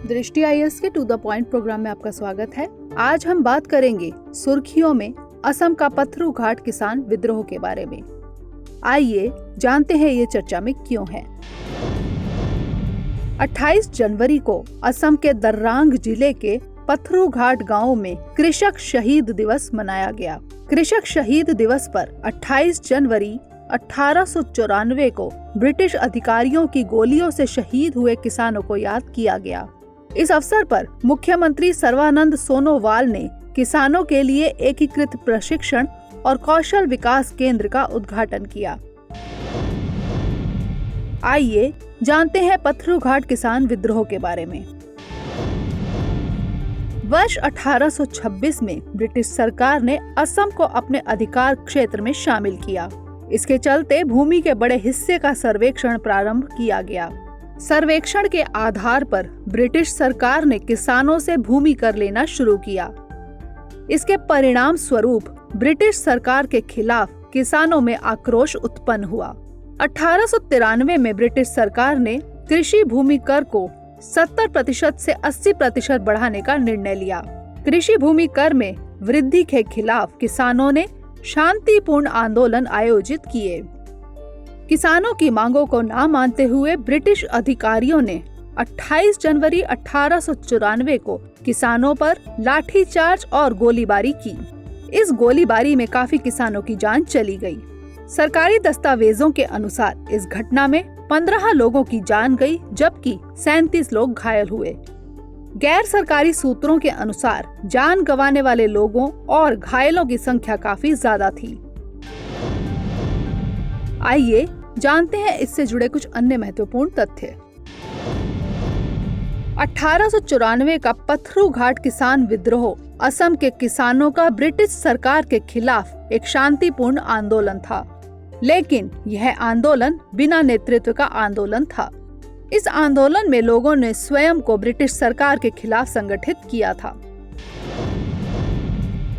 दृष्टि आईएएस के to the point programme में आपका स्वागत है। आज हम बात करेंगे सुर्खियों में असम का पथरू घाट किसान विद्रोह के बारे में। आइए जानते हैं ये चर्चा में क्यों है। 28 जनवरी को असम के दर्रांग जिले के पथरू घाट गांव में कृषक शहीद दिवस मनाया गया। कृषक शहीद दिवस पर 28 जनवरी 1894 को ब्रिटिश अधिकारियों की गोलियों से शहीद हुए किसानों को याद किया गया। इस अवसर पर मुख्यमंत्री सर्बानंद सोनोवाल ने किसानों के लिए एकीकृत प्रशिक्षण और कौशल विकास केंद्र का उद्घाटन किया। आइए जानते हैं पथरू घाट किसान विद्रोह के बारे में। वर्ष 1826 में ब्रिटिश सरकार ने असम को अपने अधिकार क्षेत्र में शामिल किया। इसके चलते भूमि के बड़े हिस्से का सर्वेक्षण प्रारंभ किया गया। सर्वेक्षण के आधार पर ब्रिटिश सरकार ने किसानों से भूमि कर लेना शुरू किया। इसके परिणाम स्वरूप ब्रिटिश सरकार के खिलाफ किसानों में आक्रोश उत्पन्न हुआ। 1893 में ब्रिटिश सरकार ने कृषि भूमि कर को 70% से 80% बढ़ाने का निर्णय लिया। कृषि भूमि कर में वृद्धि के खिलाफ किसानों ने शांतिपूर्ण आंदोलन आयोजित किए। किसानों की मांगों को न मानते हुए ब्रिटिश अधिकारियों ने 28 जनवरी 1894 को किसानों पर लाठीचार्ज और गोलीबारी की। इस गोलीबारी में काफी किसानों की जान चली गई। सरकारी दस्तावेजों के अनुसार इस घटना में 15 लोगों की जान गई, जबकि 37 लोग घायल हुए। गैर सरकारी सूत्रों के अनुसार जान गंवाने वाले लोगों और घायलों की संख्या काफी ज्यादा थी। आइए जानते हैं इससे जुड़े कुछ अन्य महत्वपूर्ण तथ्य। 1894 का पथरू घाट किसान विद्रोह असम के किसानों का ब्रिटिश सरकार के खिलाफ एक शांतिपूर्ण आंदोलन था, लेकिन यह आंदोलन बिना नेतृत्व का आंदोलन था। इस आंदोलन में लोगों ने स्वयं को ब्रिटिश सरकार के खिलाफ संगठित किया था।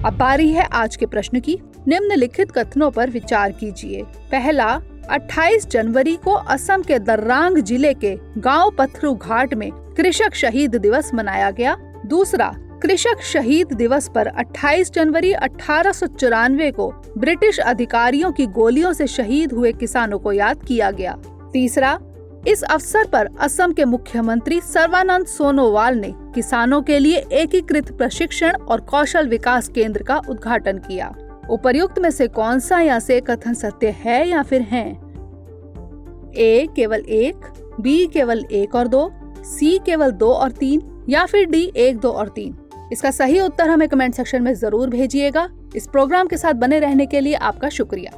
अब बारी है आज के प्रश्न की। निम्नलिखित कथनों पर विचार कीजिए। पहला, 28 जनवरी को असम के दर्रांग जिले के गांव पथरू घाट में कृषक शहीद दिवस मनाया गया। दूसरा, कृषक शहीद दिवस पर 28 जनवरी 1894 को ब्रिटिश अधिकारियों की गोलियों से शहीद हुए किसानों को याद किया गया। तीसरा, इस अवसर पर असम के मुख्यमंत्री सर्बानंद सोनोवाल ने किसानों के लिए एकीकृत प्रशिक्षण और कौशल विकास केंद्र का उद्घाटन किया। उपर्युक्त में से कौन सा या से कथन सत्य है या फिर हैं? ए केवल 1, बी केवल 1 और 2, सी केवल 2 और 3 या फिर डी 1, 2 और 3। इसका सही उत्तर हमें कमेंट सेक्शन में जरूर भेजिएगा। इस प्रोग्राम के साथ बने रहने के लिए आपका शुक्रिया।